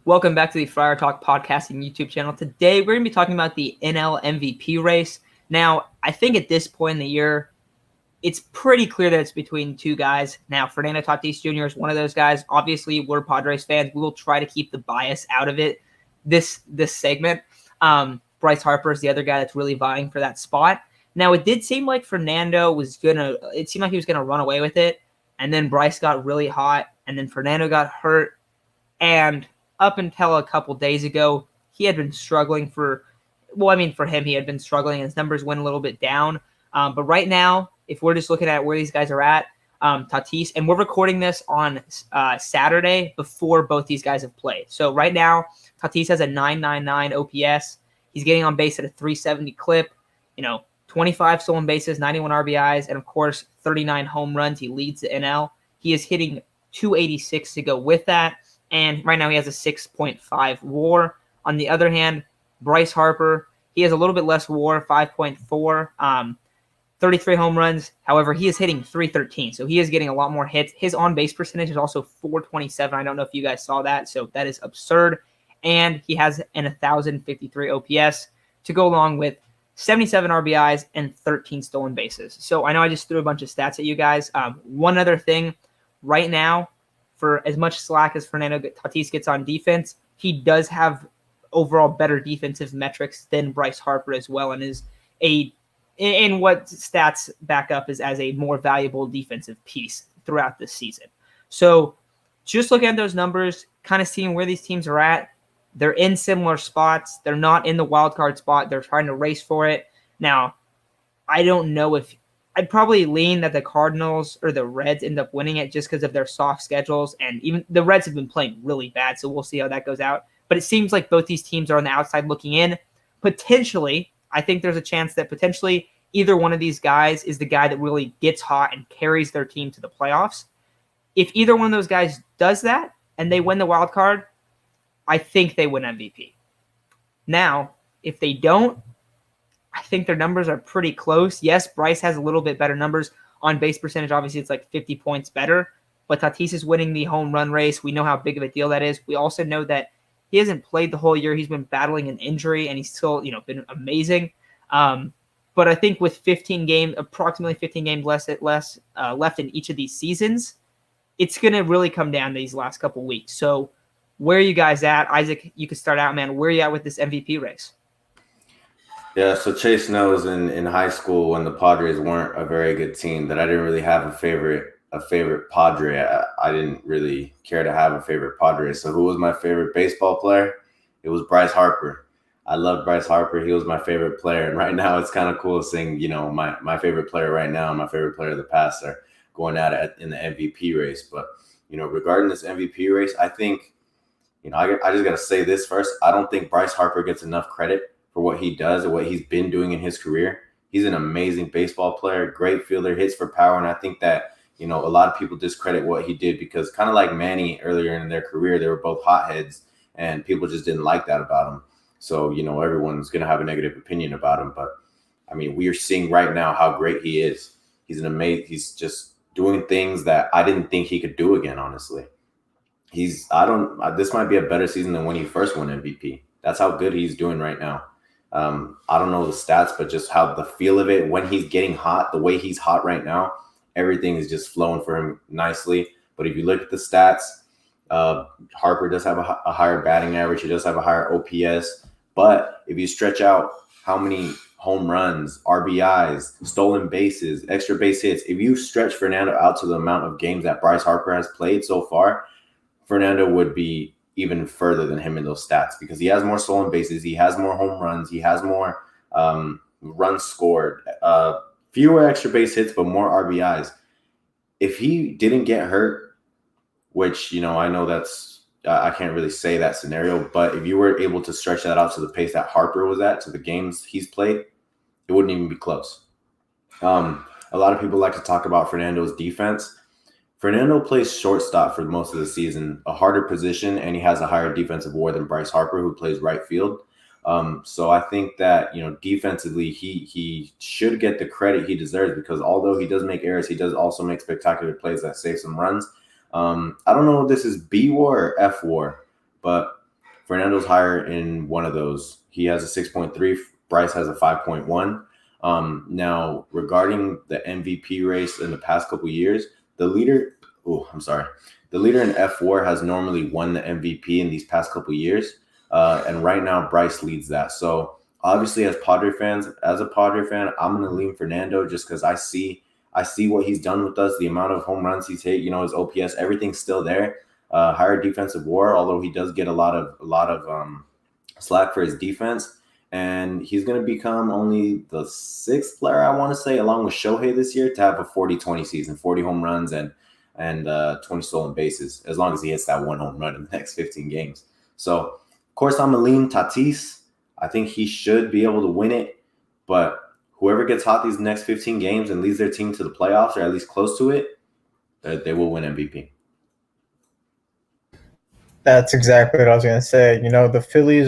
Welcome back to the Friar Talk podcasting YouTube channel. Today, we're going to be talking about the NL MVP race. Now, I think at this point in the year, it's pretty clear that it's between two guys. Now, Fernando Tatis Jr. is one of those guys. Obviously, we're Padres fans. We will try to keep the bias out of it this segment. Bryce Harper is the other guy that's really vying for that spot. Now, it did seem like Fernando was it seemed like he was going to run away with it. And then Bryce got really hot. And then Fernando got hurt. And up until a couple days ago, he had been struggling for him, he had been struggling. His numbers went a little bit down. But right now, if we're just looking at where these guys are at, Tatis, and we're recording this on Saturday before both these guys have played. So right now, Tatis has a 999 OPS. He's getting on base at a 370 clip, 25 stolen bases, 91 RBIs, and of course, 39 home runs. He leads the NL. He is hitting 286 to go with that. And right now he has a 6.5 WAR. On the other hand, Bryce Harper, he has a little bit less WAR, 5.4, 33 home runs. However, he is hitting 313, so he is getting a lot more hits. His on-base percentage is also 427. I don't know if you guys saw that, so that is absurd. And he has an 1,053 OPS to go along with 77 RBIs and 13 stolen bases. So I know I just threw a bunch of stats at you guys. One other thing, right now, for as much slack as Fernando Tatis gets on defense, he does have overall better defensive metrics than Bryce Harper as well, and is in what stats back up is as a more valuable defensive piece throughout the season. So just looking at those numbers, kind of seeing where these teams are at, they're in similar spots. They're not in the wild card spot. They're trying to race for it. Now, I don't know if I'd probably lean that the Cardinals or the Reds end up winning it just because of their soft schedules. And even the Reds have been playing really bad, so we'll see how that goes out. But it seems like both these teams are on the outside looking in. Potentially, I think there's a chance that potentially either one of these guys is the guy that really gets hot and carries their team to the playoffs. If either one of those guys does that and they win the wild card, I think they win MVP. Now, if they don't, I think their numbers are pretty close. Yes, Bryce has a little bit better numbers on base percentage. Obviously, it's like 50 points better. But Tatis is winning the home run race. We know how big of a deal that is. We also know that he hasn't played the whole year. He's been battling an injury, and he's still, been amazing. But I think with approximately 15 games left in each of these seasons, it's going to really come down to these last couple weeks. So where are you guys at? Isaac, you can start out, man. Where are you at with this MVP race? Yeah, so Chase knows in high school when the Padres weren't a very good team that I didn't really have a favorite Padre. I didn't really care to have a favorite Padre. So who was my favorite baseball player? It was Bryce Harper. I loved Bryce Harper. He was my favorite player. And right now it's kind of cool seeing, my favorite player right now and my favorite player of the past are going at it in the MVP race. But, regarding this MVP race, I think, I just got to say this first. I don't think Bryce Harper gets enough credit for what he does and what he's been doing in his career. He's an amazing baseball player, great fielder, hits for power. And I think that, a lot of people discredit what he did because kind of like Manny earlier in their career, they were both hotheads and people just didn't like that about him. So, everyone's going to have a negative opinion about him. But we are seeing right now how great he is. He's just doing things that I didn't think he could do again, honestly. This might be a better season than when he first won MVP. That's how good he's doing right now. I don't know the stats, but just how the feel of it when he's getting hot, the way he's hot right now, everything is just flowing for him nicely. But if you look at the stats, Harper does have a higher batting average. He does have a higher OPS. But if you stretch out how many home runs, RBIs, stolen bases, extra base hits, if you stretch Fernando out to the amount of games that Bryce Harper has played so far, Fernando would be even further than him in those stats because he has more stolen bases, he has more home runs, he has more runs scored, fewer extra base hits, but more RBIs. If he didn't get hurt, which, I know that's I can't really say that scenario, but if you were able to stretch that out to the pace that Harper was at, to the games he's played, it wouldn't even be close. A lot of people like to talk about Fernando's defense. Fernando plays shortstop for most of the season, a harder position, and he has a higher defensive WAR than Bryce Harper, who plays right field. So I think that, defensively, he should get the credit he deserves because although he does make errors, he does also make spectacular plays that save some runs. I don't know if this is B WAR or F WAR, but Fernando's higher in one of those. He has a 6.3. Bryce has a 5.1. Now, regarding the MVP race in the past couple of years, the leader in F4 has normally won the MVP in these past couple of years. And right now, Bryce leads that. So obviously, as a Padre fan, I'm going to lean Fernando just because I see what he's done with us, the amount of home runs he's hit, his OPS, everything's still there. Higher defensive WAR, although he does get a lot of slack for his defense. And he's going to become only the 6th player, I want to say, along with Shohei this year, to have a 40-20 season, 40 home runs and 20 stolen bases, as long as he hits that one home run in the next 15 games. So, of course, I'm going to lean Tatis. I think he should be able to win it. But whoever gets hot these next 15 games and leads their team to the playoffs, or at least close to it, they will win MVP. That's exactly what I was going to say. The Phillies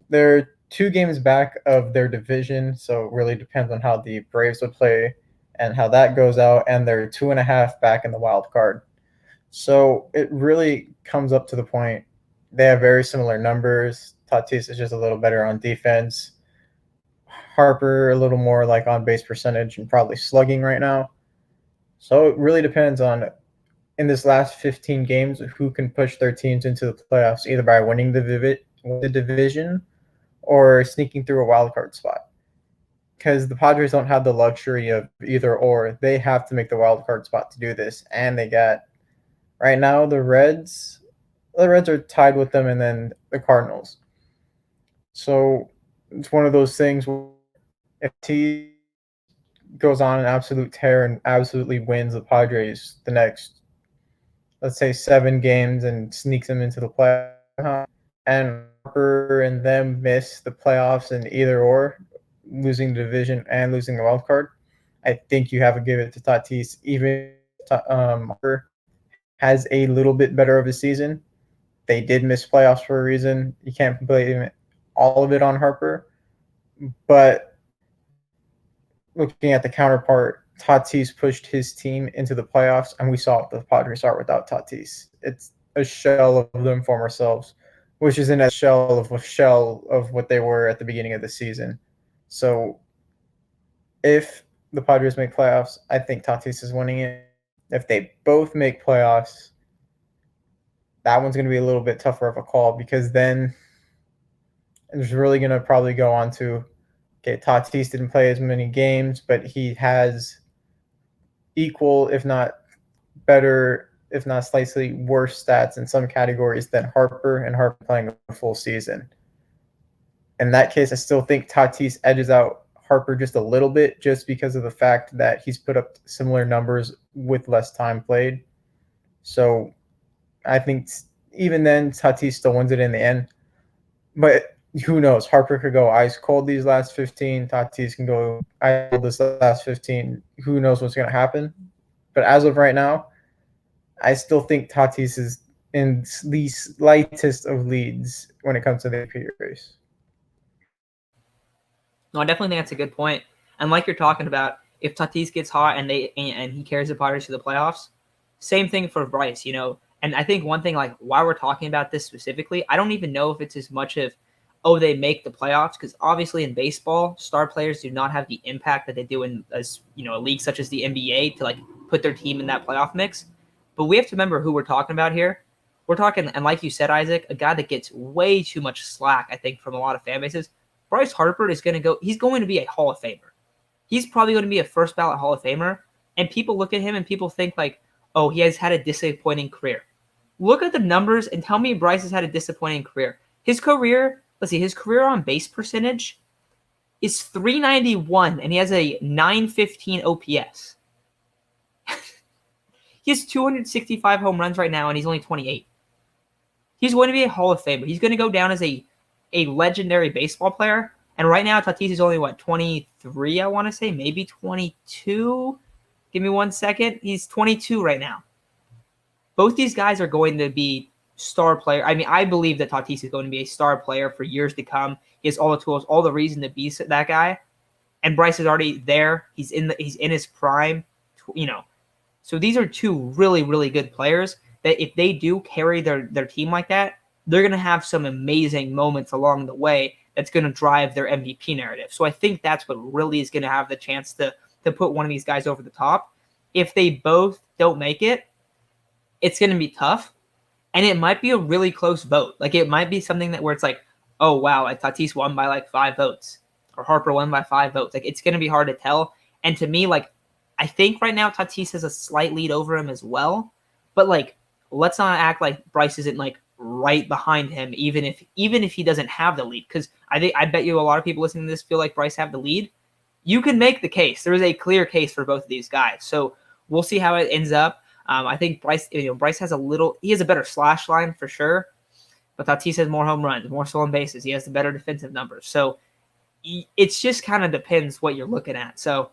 they're 2 games back of their division, so it really depends on how the Braves would play and how that goes out, and they're 2.5 back in the wild card. So it really comes up to the point. They have very similar numbers. Tatis is just a little better on defense. Harper a little more like on base percentage and probably slugging right now. So it really depends on, in this last 15 games, who can push their teams into the playoffs, either by winning the division or sneaking through a wild card spot. Because the Padres don't have the luxury of either or. They have to make the wild card spot to do this. And they got, right now, the Reds are tied with them, and then the Cardinals. So it's one of those things where if T goes on an absolute tear and absolutely wins the Padres the next, let's say, 7 games and sneaks them into the playoffs, and Harper and them miss the playoffs in either or, losing the division and losing the wild card, I think you have to give it to Tatis. Even Harper has a little bit better of a season. They did miss playoffs for a reason. You can't blame all of it on Harper. But looking at the counterpart, Tatis pushed his team into the playoffs, and we saw the Padres are without Tatis. It's a shell of them former selves, which isn't a shell of what they were at the beginning of the season. So if the Padres make playoffs, I think Tatis is winning it. If they both make playoffs, that one's going to be a little bit tougher of a call, because then it's really going to probably go on to, okay, Tatis didn't play as many games, but he has equal, if not better, if not slightly worse stats in some categories than Harper, and Harper playing a full season. In that case, I still think Tatis edges out Harper just a little bit, just because of the fact that he's put up similar numbers with less time played. So I think even then, Tatis still wins it in the end. But who knows? Harper could go ice cold these last 15. Tatis can go ice cold this last 15. Who knows what's going to happen? But as of right now, I still think Tatis is in the slightest of leads when it comes to the MVP race. No, I definitely think that's a good point. And like you're talking about, if Tatis gets hot and he carries the Padres to the playoffs, same thing for Bryce, And I think one thing, like, why we're talking about this specifically, I don't even know if it's as much of, they make the playoffs, because obviously in baseball, star players do not have the impact that they do in a league such as the NBA to, like, put their team in that playoff mix. But we have to remember who we're talking about here. We're talking, and like you said, Isaac, a guy that gets way too much slack, I think, from a lot of fan bases. Bryce Harper he's going to be a Hall of Famer. He's probably going to be a first ballot Hall of Famer. And people look at him and people think like, oh, he has had a disappointing career. Look at the numbers and tell me Bryce has had a disappointing career. His career on base percentage is .391, and he has a .915 OPS. He has 265 home runs right now, and he's only 28. He's going to be a Hall of Famer. He's going to go down as a legendary baseball player. And right now, Tatis is only, 23, I want to say, maybe 22. Give me 1 second. He's 22 right now. Both these guys are going to be star player. I mean, I believe that Tatis is going to be a star player for years to come. He has all the tools, all the reason to be that guy. And Bryce is already there. He's in his prime, So these are two really, really good players that if they do carry their team like that, they're going to have some amazing moments along the way that's going to drive their MVP narrative. So I think that's what really is going to have the chance to put one of these guys over the top. If they both don't make it, it's going to be tough. And it might be a really close vote. Like, it might be something that where it's like, oh, wow, like Tatis won by like 5 votes or Harper won by 5 votes. Like, it's going to be hard to tell. And to me, like, I think right now Tatis has a slight lead over him as well. But, like, let's not act like Bryce isn't, like, right behind him, even if he doesn't have the lead. Because I bet you a lot of people listening to this feel like Bryce have the lead. You can make the case. There is a clear case for both of these guys. So we'll see how it ends up. I think Bryce has he has a better slash line for sure, but Tatis has more home runs, more stolen bases. He has the better defensive numbers. So it's just kind of depends what you're looking at. So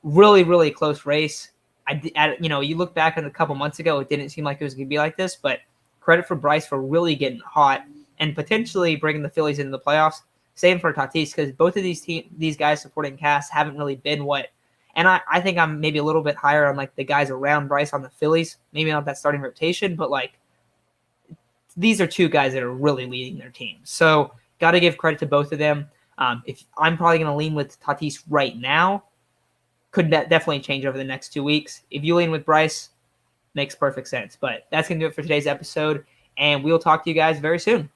really, really close race. You look back on a couple months ago, it didn't seem like it was going to be like this, but credit for Bryce for really getting hot and potentially bringing the Phillies into the playoffs. Same for Tatis, because both of these guys supporting cast haven't really been what. And I think I'm maybe a little bit higher on like the guys around Bryce on the Phillies. Maybe not that starting rotation, but like these are two guys that are really leading their team. So got to give credit to both of them. If I'm probably going to lean with Tatis right now, could definitely change over the next 2 weeks. If you lean with Bryce, makes perfect sense. But that's going to do it for today's episode, and we'll talk to you guys very soon.